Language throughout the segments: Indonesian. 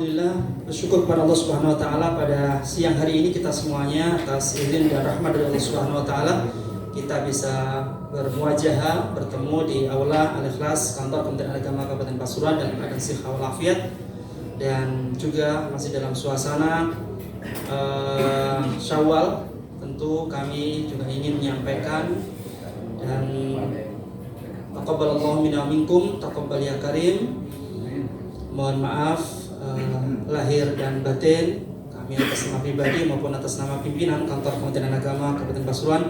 Alhamdulillah, bersyukur kepada Allah Subhanahu wa taala pada siang hari ini kita semuanya atas izin dan rahmat dari Allah Subhanahu wa taala kita bisa bermuajahah bertemu di Aula Al-Ikhlas Kantor Kementerian Agama Kabupaten Pasuruan dalam keadaan sihat walafiat dan juga masih dalam suasana Syawal. Tentu kami juga ingin menyampaikan dan taqabbalallahu minna minkum taqabbal ya karim. Mohon maaf lahir dan batin kami atas nama pribadi maupun atas nama pimpinan Kantor Kementerian Agama Kabupaten Pasuruan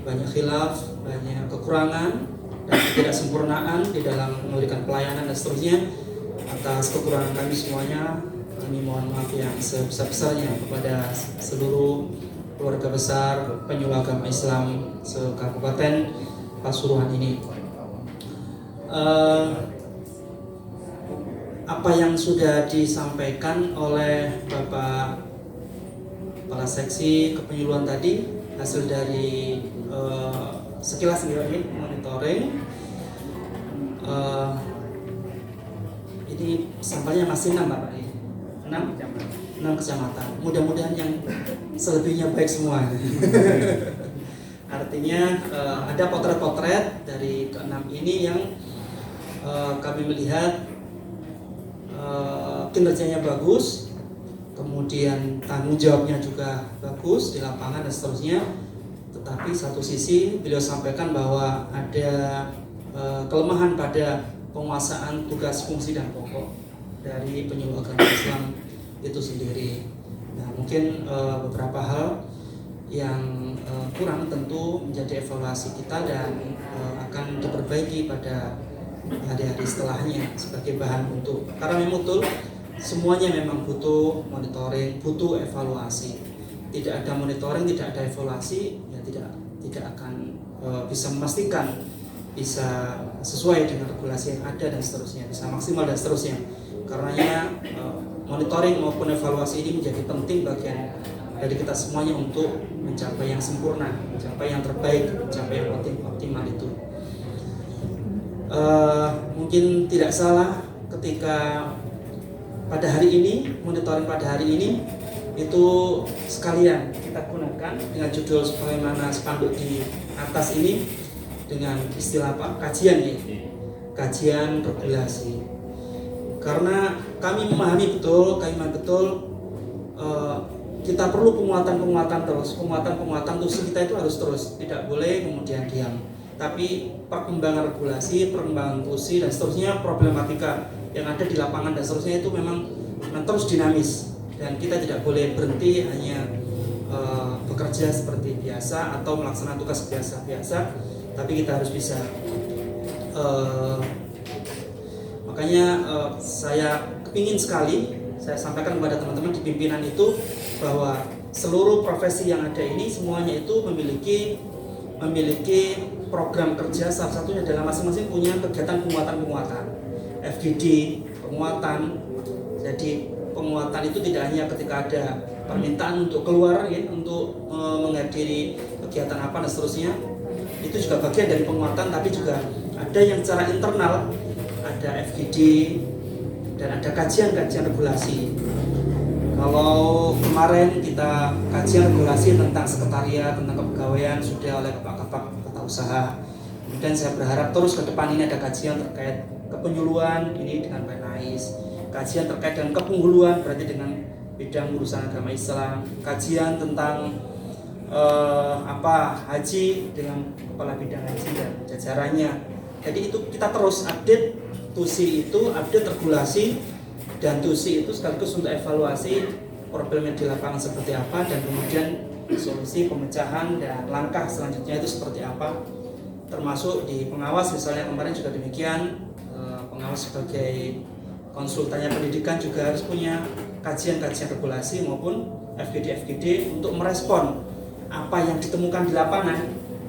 banyak khilaf, banyak kekurangan dan ketidaksempurnaan di dalam memberikan pelayanan dan seterusnya. Atas kekurangan kami semuanya kami mohon maaf yang sebesar-besarnya kepada seluruh keluarga besar penyuluh agama Islam se-Kabupaten Pasuruan ini. Apa yang sudah disampaikan oleh Bapak Kepala Seksi Kepenyuluhan tadi hasil dari sekilas ini monitoring, ini sampelnya masih 6 Bapak, 6 kecamatan. Mudah-mudahan yang selebihnya baik semua. Artinya ada potret-potret dari ke-6 ini yang kami melihat kinerjanya bagus, kemudian tanggung jawabnya juga bagus di lapangan dan seterusnya. Tetapi satu sisi beliau sampaikan bahwa ada kelemahan pada penguasaan tugas fungsi dan pokok dari penyuluh agama Islam itu sendiri. Nah, mungkin beberapa hal yang kurang tentu menjadi evaluasi kita dan akan diperbaiki pada hari-hari setelahnya sebagai bahan untuk, karena memang betul semuanya memang butuh monitoring, butuh evaluasi. Tidak ada monitoring, tidak ada evaluasi, ya tidak akan bisa memastikan bisa sesuai dengan regulasi yang ada dan seterusnya, bisa maksimal dan seterusnya. Karenanya monitoring maupun evaluasi ini menjadi penting bagian dari kita semuanya untuk mencapai yang sempurna, mencapai yang terbaik, mencapai yang optimal itu. Mungkin tidak salah ketika pada hari ini, monitoring pada hari ini itu sekalian kita gunakan dengan judul sebagaimana spanduk di atas ini dengan istilah apa? Kajian ya, kajian regulasi. Karena kami memahami betul, kita perlu penguatan terus, penguatan tusi kita itu harus terus, tidak boleh kemudian diam. Tapi perkembangan regulasi, perkembangan tusi dan seterusnya, problematika yang ada di lapangan dan seterusnya itu memang terus dinamis dan kita tidak boleh berhenti hanya bekerja seperti biasa atau melaksanakan tugas biasa-biasa, tapi kita harus bisa makanya saya kepingin sekali saya sampaikan kepada teman-teman di pimpinan itu bahwa seluruh profesi yang ada ini semuanya itu memiliki program kerja, salah satunya adalah masing-masing punya kegiatan penguatan FGD, penguatan. Jadi penguatan itu tidak hanya ketika ada permintaan untuk keluar ya, untuk menghadiri kegiatan apa dan seterusnya, itu juga bagian dari penguatan, tapi juga ada yang secara internal, ada FGD dan ada kajian regulasi. Kalau kemarin kita kajian regulasi tentang sekretariat, tentang kepegawaian sudah oleh Kepala Usaha. Kemudian saya berharap terus ke depan ini ada kajian terkait kepenyuluhan ini dengan PNAIS, kajian terkait dengan kepenghuluan berarti dengan bidang urusan agama Islam, kajian tentang haji dengan kepala bidang haji dan jajarannya. Jadi itu kita terus update tusi itu, update regulasi dan tusi itu sekaligus untuk evaluasi problemnya di lapangan seperti apa dan kemudian solusi pemecahan dan langkah selanjutnya itu seperti apa, termasuk di pengawas misalnya kemarin juga demikian. Pengawas sebagai konsultannya pendidikan juga harus punya kajian regulasi maupun FGD untuk merespon apa yang ditemukan di lapangan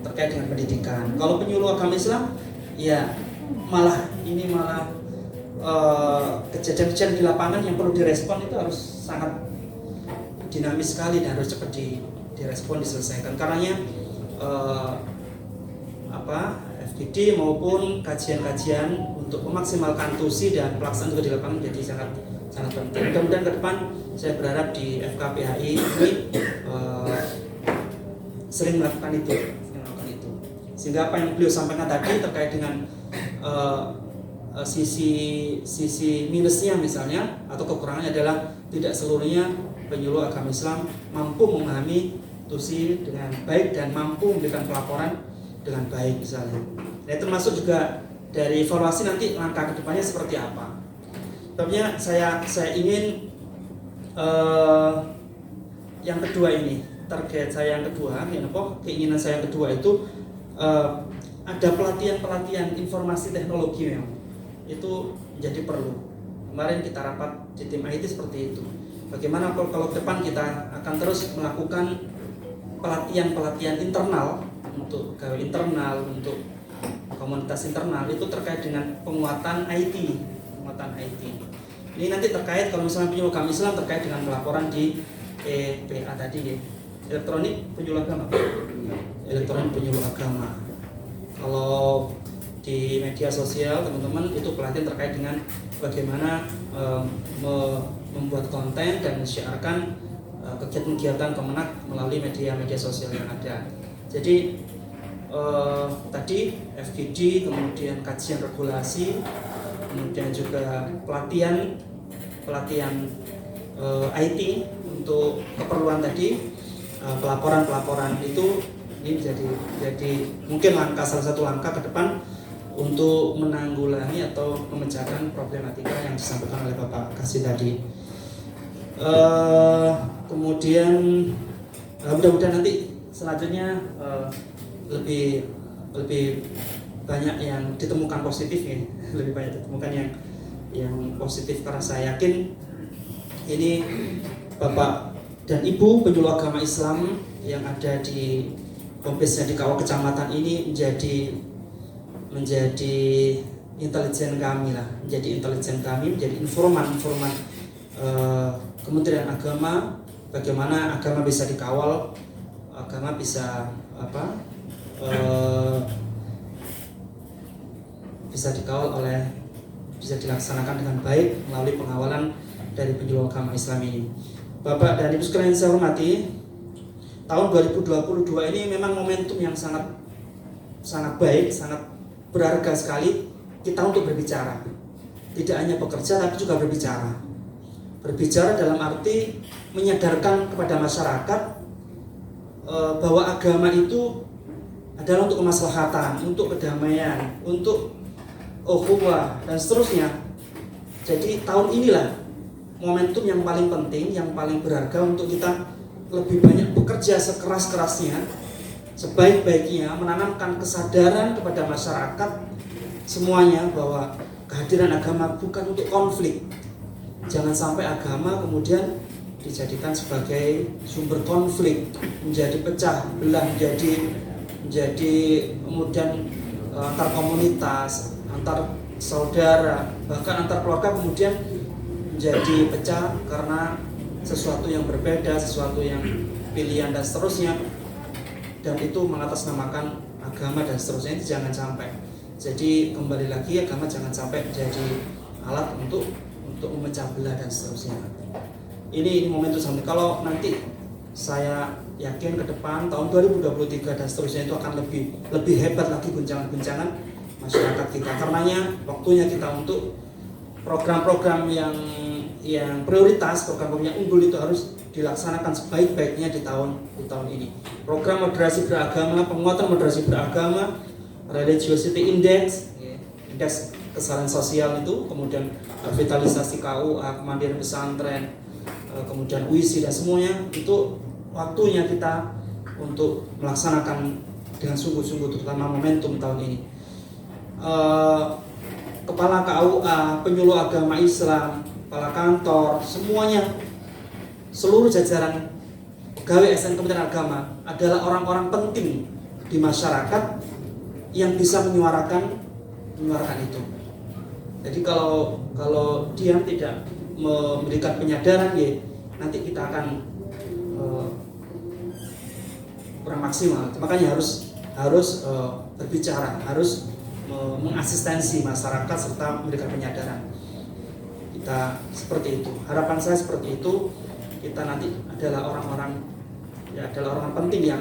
terkait dengan pendidikan. Kalau penyuluh agama Islam ya malah kejadian-kejadian di lapangan yang perlu direspon itu harus sangat dinamis sekali dan harus cepat direspon, diselesaikan. Karenanya FGD maupun kajian-kajian untuk memaksimalkan tusi dan pelaksanaan juga di lapangan jadi sangat sangat penting. Mudah-mudahan ke depan saya berharap di FKPHI ini sering melakukan itu, sehingga apa yang beliau sampaikan tadi terkait dengan sisi minusnya misalnya atau kekurangannya adalah tidak seluruhnya penyuluh agama Islam mampu memahami tusi dengan baik dan mampu memberikan pelaporan dengan baik misalnya. Nah, termasuk juga dari evaluasi nanti langkah kedepannya seperti apa. Sebabnya saya ingin yang kedua ini, target saya yang kedua, keinginan saya yang kedua itu ada pelatihan informasi teknologi memang itu menjadi perlu. Kemarin kita rapat di tim IT seperti itu. Bagaimana kalau ke depan kita akan terus melakukan pelatihan internal untuk pegawai internal, untuk komunitas internal itu terkait dengan penguatan IT. Ini nanti terkait kalau misalnya penyuluh agama Islam terkait dengan pelaporan di EPA tadi ya. Elektronik penyuluh agama. Kalau di media sosial teman-teman itu pelatihan terkait dengan bagaimana membuat konten dan menyiarkan kegiatan-kegiatan Kemenak melalui media sosial yang ada. Jadi tadi FGD, kemudian kajian regulasi, kemudian juga pelatihan IT untuk keperluan tadi, pelaporan itu ini jadi mungkin salah satu langkah ke depan untuk menanggulangi atau memecahkan problematika yang disampaikan oleh Bapak Kasih tadi. Kemudian mudah-mudahan nanti selanjutnya lebih banyak yang ditemukan positif ya, lebih banyak ditemukan yang positif karena saya yakin ini Bapak dan Ibu penyuluh agama Islam yang ada di kompesnya di Kawah Kecamatan ini menjadi intelijen kami, menjadi informan Kementerian Agama, bagaimana agama bisa dikawal, agama bisa bisa dilaksanakan dengan baik melalui pengawalan dari penyuluh agama Islam ini. Bapak dan Ibu sekalian saya hormati, tahun 2022 ini memang momentum yang sangat baik, sangat berharga sekali kita untuk berbicara. Tidak hanya bekerja tapi juga berbicara. Berbicara dalam arti menyadarkan kepada masyarakat bahwa agama itu adalah untuk kemaslahatan, untuk kedamaian, untuk ukhuwah dan seterusnya. Jadi tahun inilah momentum yang paling penting, yang paling berharga untuk kita lebih banyak bekerja sekeras-kerasnya, sebaik-baiknya, menanamkan kesadaran kepada masyarakat semuanya bahwa kehadiran agama bukan untuk konflik. Jangan sampai agama kemudian dijadikan sebagai sumber konflik, menjadi pecah belah, menjadi kemudian antar komunitas, antar saudara, bahkan antar keluarga kemudian menjadi pecah karena sesuatu yang berbeda, sesuatu yang pilihan dan seterusnya, dan itu mengatasnamakan agama dan seterusnya. Itu jangan sampai. Jadi kembali lagi, agama jangan sampai menjadi alat untuk memecah belah dan seterusnya. Ini momentum sampai. Kalau nanti saya yakin ke depan tahun 2023 dan seterusnya itu akan lebih hebat lagi guncangan-guncangan masyarakat kita. Karenanya waktunya kita untuk program-program yang prioritas, program-program yang unggul itu harus dilaksanakan sebaik-baiknya di tahun ini. Program moderasi beragama, penguatan moderasi beragama, religiosity index, indeks kesalahan sosial itu, kemudian revitalisasi KUA, kemandirian pesantren, kemudian UISI dan semuanya itu waktunya kita untuk melaksanakan dengan sungguh-sungguh, terutama momentum tahun ini. Kepala KUA, penyuluh agama Islam, kepala kantor, semuanya, seluruh jajaran pegawai SN Kementerian Agama adalah orang-orang penting di masyarakat yang bisa menyuarakan itu. Jadi kalau dia tidak memberikan penyadaran, ya nanti kita akan kurang maksimal. Makanya harus berbicara, harus mengasistensi masyarakat serta memberikan penyadaran. kita seperti itu. Harapan saya seperti itu, kita nanti adalah orang-orang penting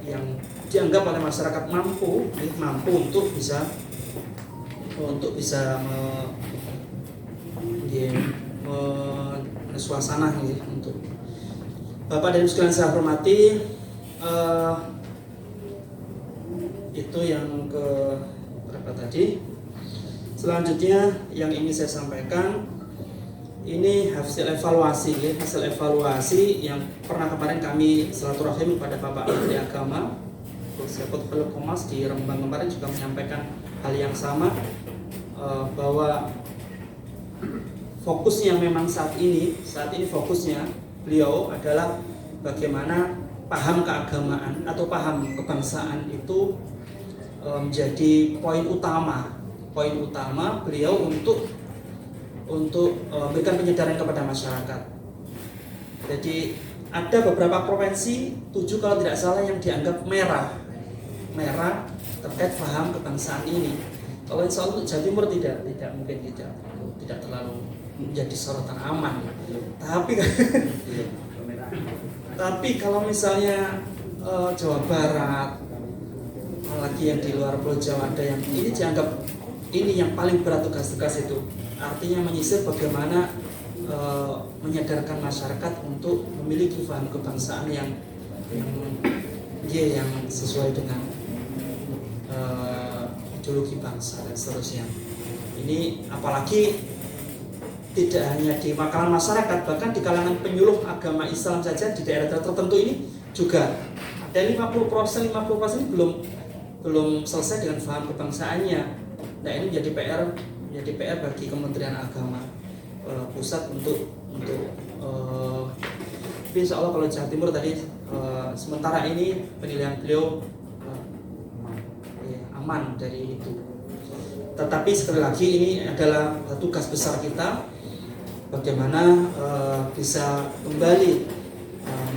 yang dianggap oleh masyarakat mampu untuk bisa suasana untuk Bapak dan Ibu sekalian saya hormati. Itu yang ke berapa tadi. Selanjutnya yang ingin saya sampaikan, ini hasil evaluasi yang pernah kemarin kami silaturahim kepada Bapak Menteri Agama, Sekut Komas di Rembang kemarin juga menyampaikan hal yang sama, bahwa fokusnya memang saat ini fokusnya beliau adalah bagaimana paham keagamaan atau paham kebangsaan itu menjadi poin utama beliau untuk memberikan penyadaran kepada masyarakat. Jadi ada beberapa provinsi, 7 kalau tidak salah, yang dianggap merah terkait paham kebangsaan ini. Kalau insya Allah Jawa Timur tidak mungkin tidak terlalu menjadi sorotan aman. Tapi kalau misalnya Jawa Barat, lagi yang di luar Pulau Jawa ada yang ini dianggap ini yang paling berat tugas-tugas itu. Artinya menyisir bagaimana menyadarkan masyarakat untuk memiliki paham kebangsaan yang sesuai dengan ideologi bangsa dan seterusnya. Ini apalagi tidak hanya di kalangan masyarakat, bahkan di kalangan penyuluh agama Islam saja di daerah tertentu ini juga ada 50% belum selesai dengan paham kebangsaannya. Nah, ini menjadi PR bagi Kementerian Agama pusat untuk insya Allah kalau Jawa Timur tadi sementara ini penilaian beliau aman dari itu. Tetapi sekali lagi ini adalah tugas besar kita, bagaimana bisa kembali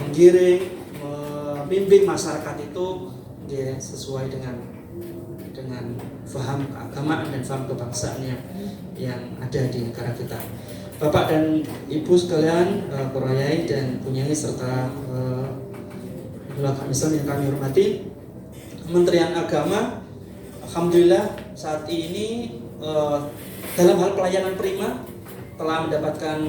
menggiring, membimbing masyarakat itu sesuai dengan paham keagamaan dan paham kebangsaannya yang ada di negara kita. Bapak dan Ibu sekalian, para yai dan punyai serta ulama Islam yang kami hormati, Kementerian Agama alhamdulillah saat ini dalam hal pelayanan prima telah mendapatkan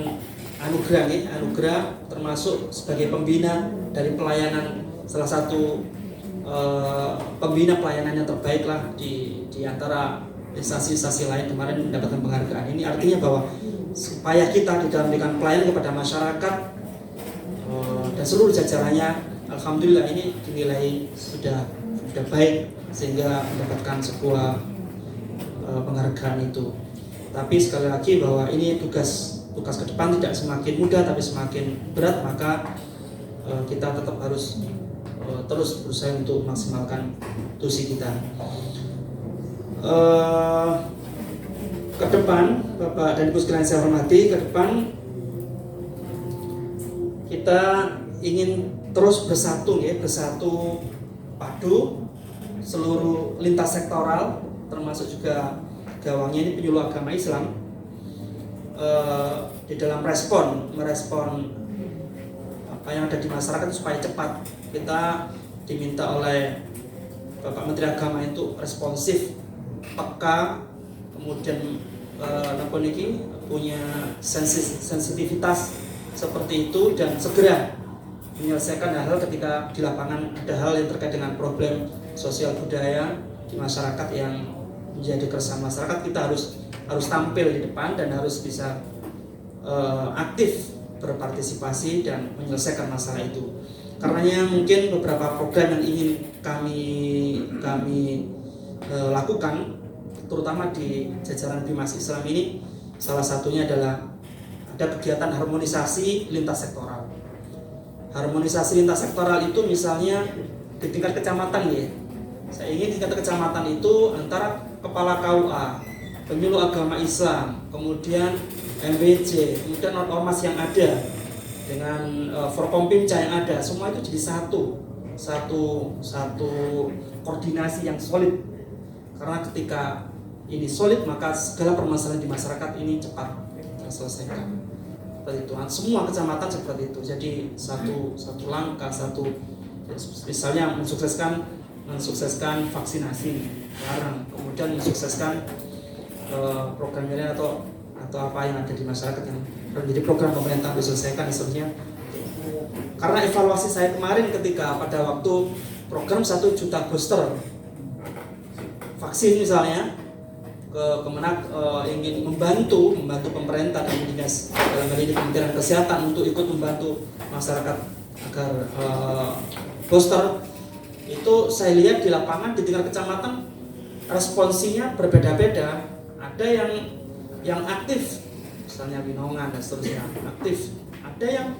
anugerah termasuk sebagai pembina dari pelayanan, salah satu pembina pelayanan yang terbaik lah di antara instansi-instansi lain kemarin mendapatkan penghargaan ini. Artinya bahwa supaya kita di dalam memberikan pelayanan kepada masyarakat dan seluruh jajarannya, alhamdulillah ini dinilai sudah baik sehingga mendapatkan sebuah penghargaan itu. Tapi sekali lagi bahwa ini tugas ke depan tidak semakin mudah tapi semakin berat, maka kita tetap harus terus berusaha untuk memaksimalkan tusi kita. Ke depan, Bapak dan Ibu sekalian saya hormati, ke depan kita ingin terus bersatu padu seluruh lintas sektoral, termasuk juga gawangnya ini penyuluh agama Islam, di dalam merespon apa yang ada di masyarakat supaya cepat. Kita diminta oleh Bapak Menteri Agama itu responsif, peka, kemudian punya sensitivitas seperti itu dan segera menyelesaikan hal-hal ketika di lapangan ada hal yang terkait dengan problem sosial budaya di masyarakat yang menjadi keresahan masyarakat. Kita harus tampil di depan dan harus bisa aktif berpartisipasi dan menyelesaikan masalah itu. Karenanya mungkin beberapa program yang ingin kami lakukan, terutama di jajaran Bimas Islam ini, salah satunya adalah ada kegiatan harmonisasi lintas sektoral. Harmonisasi lintas sektoral itu misalnya di tingkat kecamatan ya. Saya ingin di tingkat kecamatan itu antara kepala KUA, penyuluh agama Islam, kemudian MWJ, kemudian ormas yang ada dengan Forkompimca yang ada, semua itu jadi satu koordinasi yang solid. Karena ketika ini solid, maka segala permasalahan di masyarakat ini cepat terselesaikan. Seperti itu. Semua kecamatan seperti itu. Jadi satu langkah, misalnya mensukseskan vaksinasi bareng, kemudian mensukseskan program lain atau apa yang ada di masyarakat yang menjadi program pemerintah diselesaikan seterusnya. Karena evaluasi saya kemarin ketika pada waktu program 1 juta booster vaksin misalnya, Kemenak ingin membantu pemerintah dan dinas dalam hal ini Kementerian Kesehatan untuk ikut membantu masyarakat agar booster. Itu saya lihat di lapangan di tingkat kecamatan responsinya berbeda-beda. Ada yang aktif, misalnya Winongan dan seterusnya aktif. Ada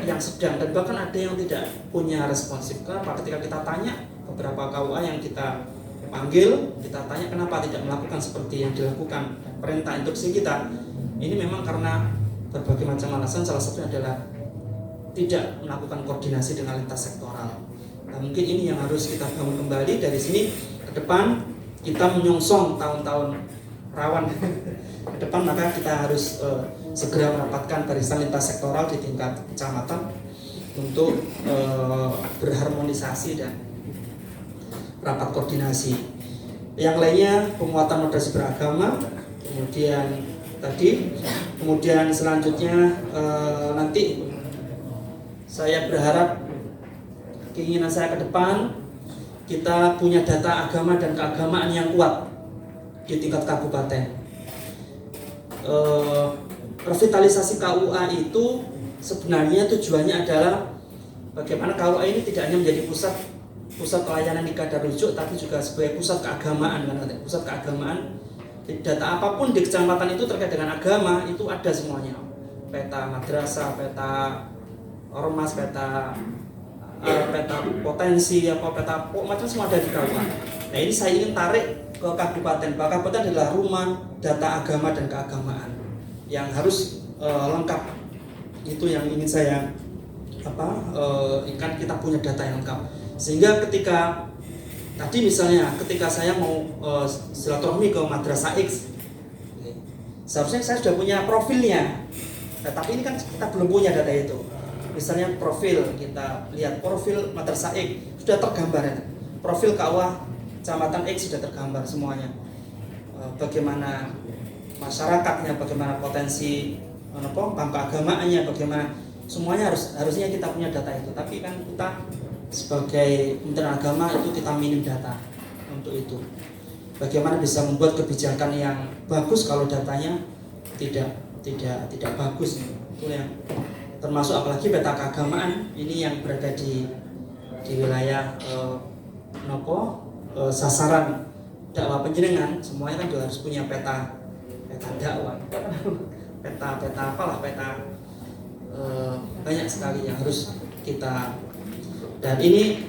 yang sedang, dan bahkan ada yang tidak punya responsif. Kenapa? Ketika kita tanya beberapa KUA yang kita panggil, kita tanya kenapa tidak melakukan seperti yang dilakukan perintah instruksi kita. Ini memang karena berbagai macam alasan, salah satunya adalah tidak melakukan koordinasi dengan lintas sektoral. Nah, mungkin ini yang harus kita bangun kembali dari sini ke depan. Kita menyongsong tahun-tahun rawan ke depan, maka kita harus segera merapatkan barisan lintas sektoral di tingkat kecamatan untuk berharmonisasi dan rapat koordinasi. Yang lainnya penguatan moderasi beragama, kemudian selanjutnya nanti saya berharap, keinginan saya ke depan kita punya data agama dan keagamaan yang kuat di tingkat kabupaten. Revitalisasi KUA itu sebenarnya tujuannya adalah bagaimana KUA ini tidak hanya menjadi pusat pelayanan nikah dan rujuk, tapi juga sebagai pusat keagamaan. Pusat keagamaan, data apapun di kecamatan itu terkait dengan agama itu ada semuanya. Peta madrasah, peta ormas, peta potensi, peta macam semua ada di KUA. Nah, ini saya ingin tarik ke kabupaten. Kabupaten adalah rumah data agama dan keagamaan yang harus lengkap. Itu yang ingin saya kita punya data yang lengkap. Sehingga ketika tadi misalnya ketika saya mau silaturahmi ke Madrasah X, seharusnya saya sudah punya profilnya. Nah, tapi ini kan kita belum punya data itu. Misalnya profil, kita lihat profil Madrasah X sudah tergambar ya. Profil KUA Kecamatan X sudah tergambar semuanya. Bagaimana masyarakatnya, bagaimana potensi keagamaannya, bagaimana semuanya harusnya kita punya data itu. Tapi kan kita sebagai Kementerian Agama itu kita minim data untuk itu. Bagaimana bisa membuat kebijakan yang bagus kalau datanya tidak bagus, itu yang termasuk apalagi peta keagamaan ini yang berada di wilayah sasaran dakwah panjenengan. Semuanya kan juga harus punya peta dakwah, peta banyak sekali yang harus kita. Dan ini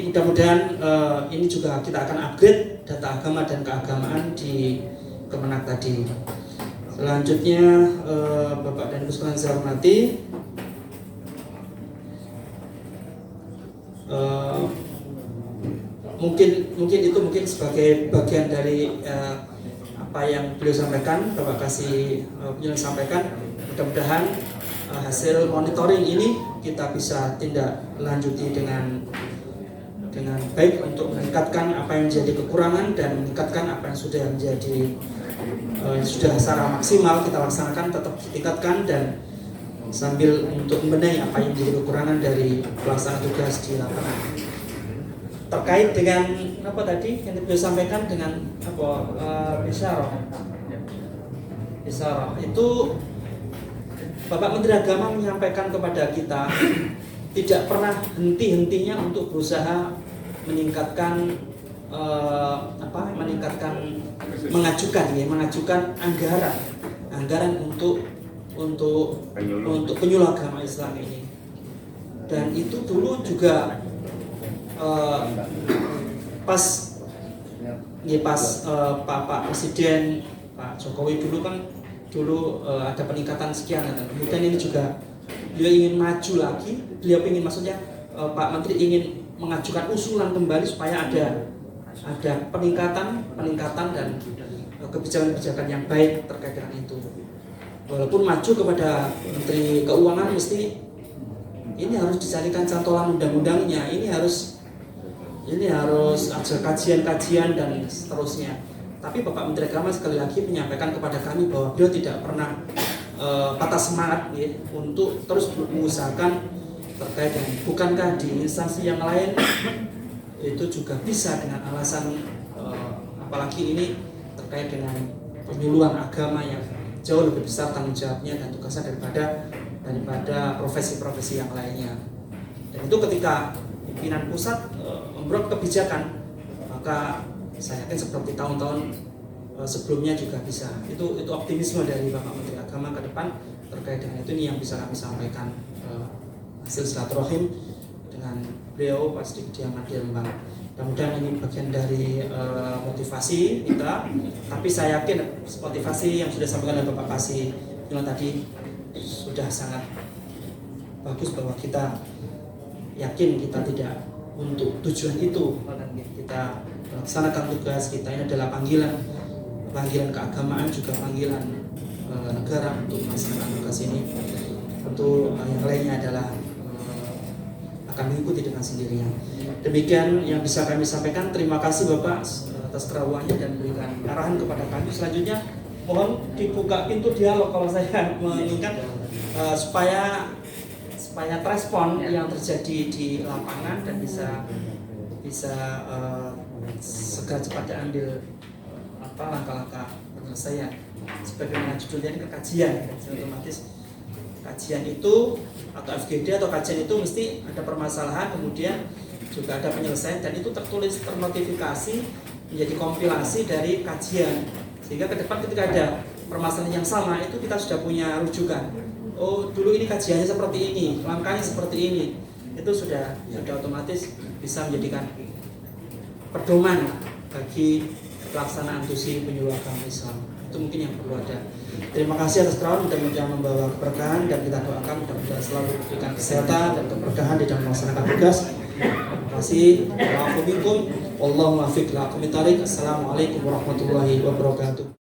mudah-mudahan ini juga kita akan upgrade data agama dan keagamaan di Kemenak tadi. Selanjutnya Bapak dan Ibu sekalian saya hormati, mungkin sebagai bagian dari apa yang beliau sampaikan, Bapak kasih penjelasan sampaikan. Mudah-mudahan hasil monitoring ini kita bisa tindak lanjuti dengan baik untuk meningkatkan apa yang menjadi kekurangan dan meningkatkan apa yang sudah menjadi sudah secara maksimal kita laksanakan tetap ditingkatkan, dan sambil untuk membenahi apa yang menjadi kekurangan dari pelaksanaan tugas di lapangan. Terkait dengan apa tadi yang beliau sampaikan dengan isyarah itu Bapak Menteri Agama menyampaikan kepada kita tidak pernah henti-hentinya untuk berusaha meningkatkan mengajukan anggaran untuk penyuluh agama Islam ini. Dan itu dulu juga pas Pak Presiden Pak Jokowi dulu ada peningkatan sekian, kemudian ini juga beliau ingin maju lagi, Pak Menteri ingin mengajukan usulan kembali supaya ada peningkatan dan kebijakan-kebijakan yang baik terkait dengan itu. walaupun maju kepada Menteri Keuangan mesti ini harus dicarikan cantolan undang-undangnya, ini harus ada kajian-kajian dan seterusnya. Tapi Bapak Menteri Agama sekali lagi menyampaikan kepada kami bahwa beliau tidak pernah patah semangat ya, untuk terus mengusahakan terkait dengan bukankah di instansi yang lain itu juga bisa dengan alasan apalagi ini terkait dengan pemiluan agama yang jauh lebih besar tanggung jawabnya dan tugasnya daripada profesi-profesi yang lainnya. Dan itu ketika pimpinan pusat membuat kebijakan, maka saya yakin seperti tahun-tahun sebelumnya juga bisa. Itu optimisme dari Bapak Menteri Agama ke depan terkait dengan itu, ini yang bisa kami sampaikan hasil silaturahim dengan beliau Pak Siddiq Diamat di Rembang. Mudah-mudahan ini bagian dari motivasi kita, tapi saya yakin motivasi yang sudah disampaikan oleh Bapak Kasih tadi sudah sangat bagus, bahwa kita yakin kita tidak untuk tujuan itu, kita melaksanakan tugas kita ini adalah panggilan keagamaan, juga panggilan negara untuk melaksanakan tugas ini. Tentu yang lainnya adalah akan mengikuti dengan sendirinya. Demikian yang bisa kami sampaikan. Terima kasih Bapak atas kerawannya dan berikan arahan kepada kami. Selanjutnya mohon dibuka pintu dialog kalau saya menginginkan supaya respon yang terjadi di lapangan dan bisa segera cepat diambil langkah-langkah penyelesaian. Sebagaimana judulnya ini kajian, otomatis kajian itu atau FGD atau kajian itu mesti ada permasalahan, kemudian juga ada penyelesaian, dan itu ternotifikasi menjadi kompilasi dari kajian, sehingga ke depan ketika ada permasalahan yang sama itu kita sudah punya rujukan. Oh, dulu ini kajiannya seperti ini, langkahnya seperti ini. Itu sudah otomatis bisa menjadikan pedoman bagi pelaksanaan tusi penyuluh agama Islam. Itu mungkin yang perlu ada. Terima kasih atas kerawan, mudah-mudahan membawa keberkahan, dan kita doakan mudah-mudahan selalu diberikan kesehatan dan keberkahan di dalam melaksanakan tugas. Terima kasih. Assalamualaikum warahmatullahi wabarakatuh.